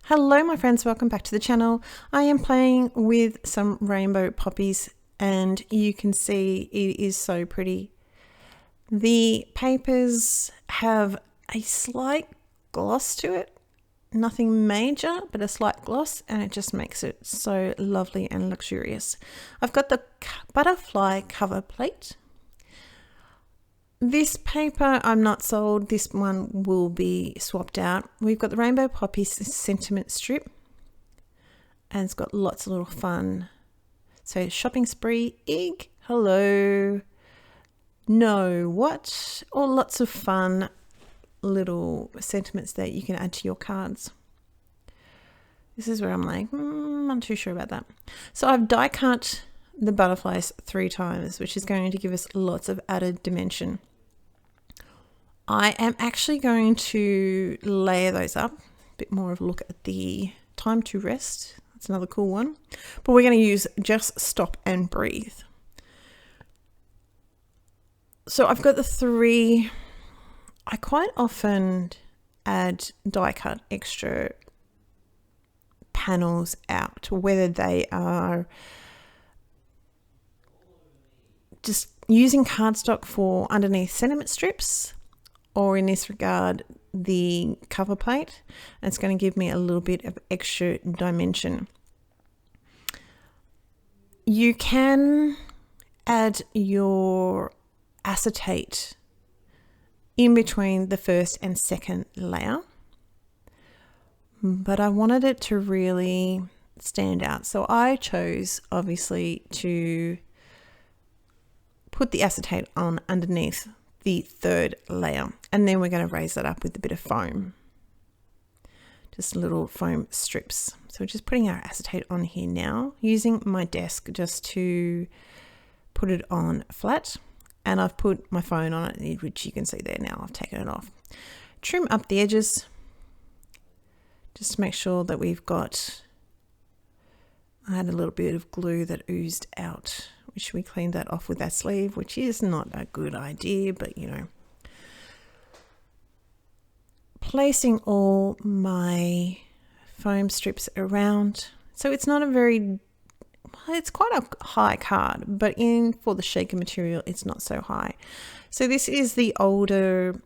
Hello my friends, welcome back to the channel. I am playing with some rainbow poppies and you can see it is so pretty. The papers have a slight gloss to it, nothing major but a slight gloss, and it just makes it so lovely and luxurious. I've got the butterfly cover plate. This paper I'm not sold, this one will be swapped out. We've got the Rainbow Poppies sentiment strip and it's got lots of little fun. So shopping spree, egg, hello, no, what, or lots of fun little sentiments that you can add to your cards. This is where I'm like, I'm not too sure about that. So I've die cut the butterflies 3 times, which is going to give us lots of added dimension. I am actually going to layer those up, a bit more of a look at the time to rest. That's another cool one, but we're going to use just stop and breathe. So I've got the 3. I quite often add die cut extra panels out, whether they are just using cardstock for underneath sentiment strips, or in this regard, the cover plate. And it's going to give me a little bit of extra dimension. You can add your acetate in between the first and second layer, but I wanted it to really stand out. So I chose, obviously, to put the acetate on underneath the 3rd layer, and then we're going to raise that up with a bit of foam, just little foam strips. So we're just putting our acetate on here now, using my desk just to put it on flat, and I've put my phone on it, which you can see there now. I've taken it off. Trim up the edges just to make sure that we've got, I had a little bit of glue that oozed out, which we cleaned that off with that sleeve, which is not a good idea, but you know. Placing all my foam strips around. So it's not a very, it's quite a high card, but for the shaker material, it's not so high. So this is the older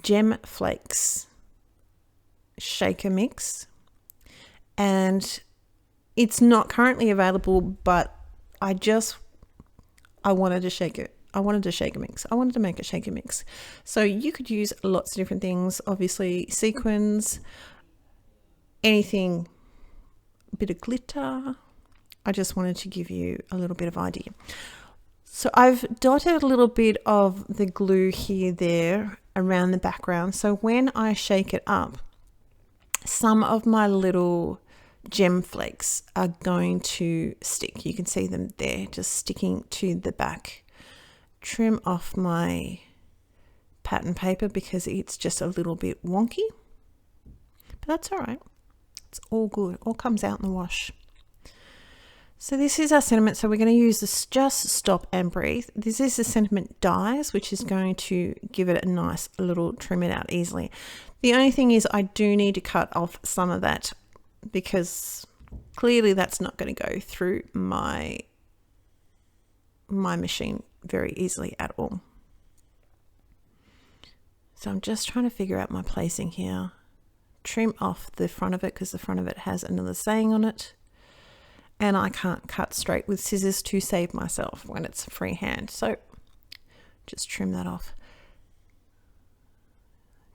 Gem Flakes shaker mix, and it's not currently available, but I wanted to shake it. I wanted to shake a mix. I wanted to make a shaker mix. So you could use lots of different things, obviously sequins, anything, a bit of glitter. I just wanted to give you a little bit of idea. So I've dotted a little bit of the glue here, there around the background. So when I shake it up, some of my little gem flakes are going to stick. You can see them there, just sticking to the back. Trim off my pattern paper because it's just a little bit wonky, but that's all right. It's all good. All comes out in the wash. So this is our sentiment. So we're going to use this just stop and breathe. This is the sentiment dies, which is going to give it a nice little trim it out easily. The only thing is I do need to cut off some of that, because clearly that's not going to go through my machine very easily at all. So I'm just trying to figure out my placing here. Trim off the front of it because the front of it has another saying on it, and I can't cut straight with scissors to save myself when it's freehand. So just trim that off.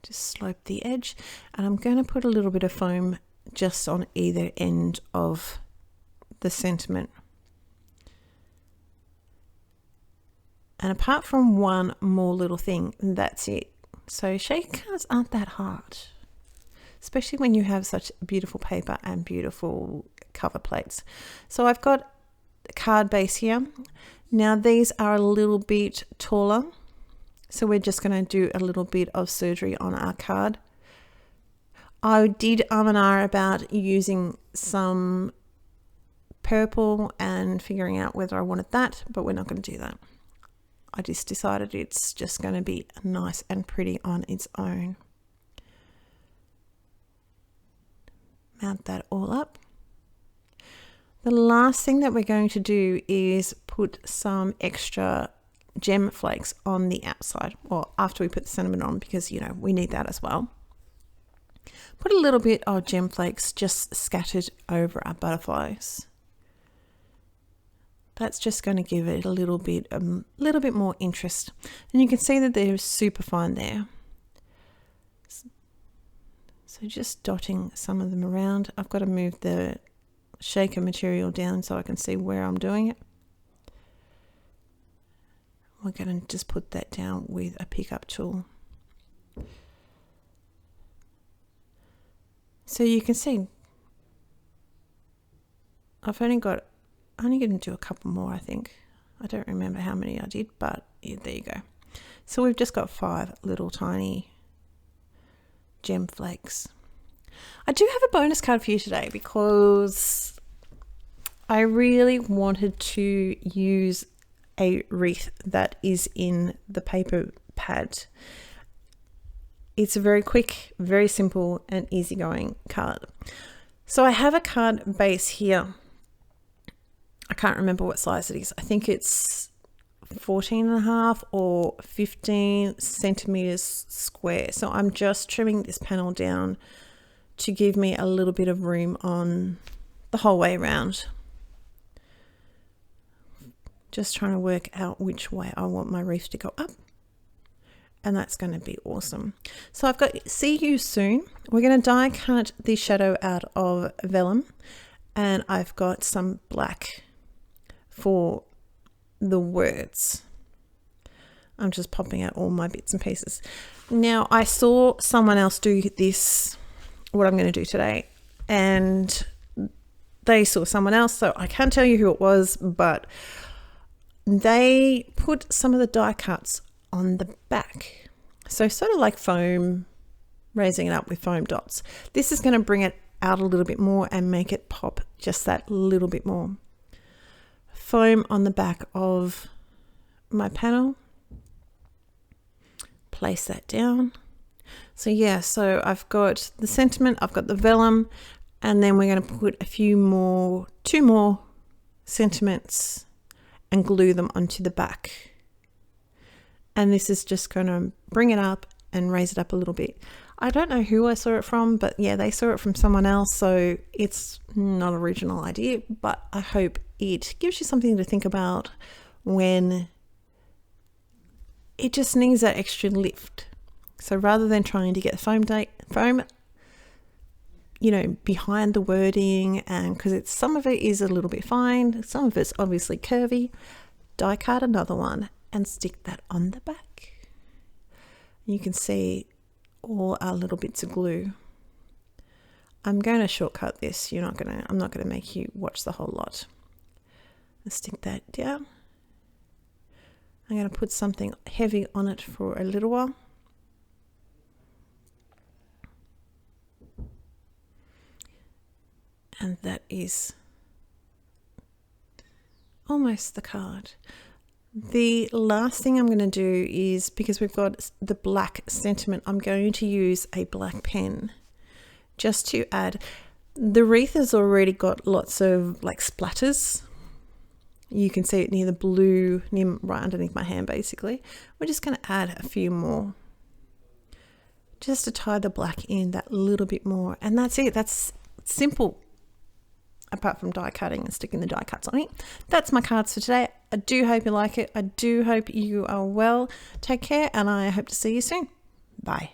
Just slope the edge, and I'm going to put a little bit of foam just on either end of the sentiment. And apart from one more little thing, that's it. So shaker cards aren't that hard, especially when you have such beautiful paper and beautiful cover plates. So I've got a card base here. Now these are a little bit taller, so we're just going to do a little bit of surgery on our card. I did and ah about using some purple and figuring out whether I wanted that, but we're not going to do that. I just decided it's just going to be nice and pretty on its own. Mount that all up. The last thing that we're going to do is put some extra gem flakes on the outside, or after we put the cinnamon on, because you know we need that as well. Put a little bit of gem flakes just scattered over our butterflies. That's just going to give it a little bit more interest, and you can see that they're super fine there. So just dotting some of them around. I've got to move the shaker material down so I can see where I'm doing it. We're going to just put that down with a pickup tool. So you can see I've only going to do a couple more, I think. I don't remember how many I did, but yeah, there you go. So we've just got 5 little tiny gem flakes. I do have a bonus card for you today because I really wanted to use a wreath that is in the paper pad. It's a very quick, very simple and easygoing card. So I have a card base here. I can't remember what size it is. I think it's 14.5 or 15 centimeters square. So I'm just trimming this panel down to give me a little bit of room on the whole way around. Just trying to work out which way I want my wreath to go up. And that's going to be awesome. So I've got See You Soon. We're going to die cut the shadow out of vellum. And I've got some black for the words. I'm just popping out all my bits and pieces. Now I saw someone else do this, what I'm going to do today, and they saw someone else, so I can't tell you who it was, but they put some of the die cuts on the back. So sort of like foam, raising it up with foam dots. This is going to bring it out a little bit more and make it pop just that little bit more. Foam on the back of my panel. Place that down. So yeah, so I've got the sentiment, I've got the vellum, and then we're going to put two more sentiments and glue them onto the back. And this is just going to bring it up and raise it up a little bit. I don't know who I saw it from, but yeah, they saw it from someone else, so it's not an original idea, but I hope it gives you something to think about when it just needs that extra lift. So rather than trying to get foam, you know, behind the wording, and because some of it is a little bit fine, some of it's obviously curvy, die cut another one and stick that on the back. You can see all our little bits of glue. I'm going to shortcut this. I'm not going to make you watch the whole lot. Let's stick that down. I'm going to put something heavy on it for a little while. And that is almost the card. The last thing I'm going to do is, because we've got the black sentiment, I'm going to use a black pen just to add. The wreath has already got lots of like splatters. You can see it near the blue, right underneath my hand basically. We're just going to add a few more just to tie the black in that little bit more. And that's it. That's simple. Apart from die cutting and sticking the die cuts on it. That's my cards for today. I do hope you like it. I do hope you are well. Take care, and I hope to see you soon. Bye.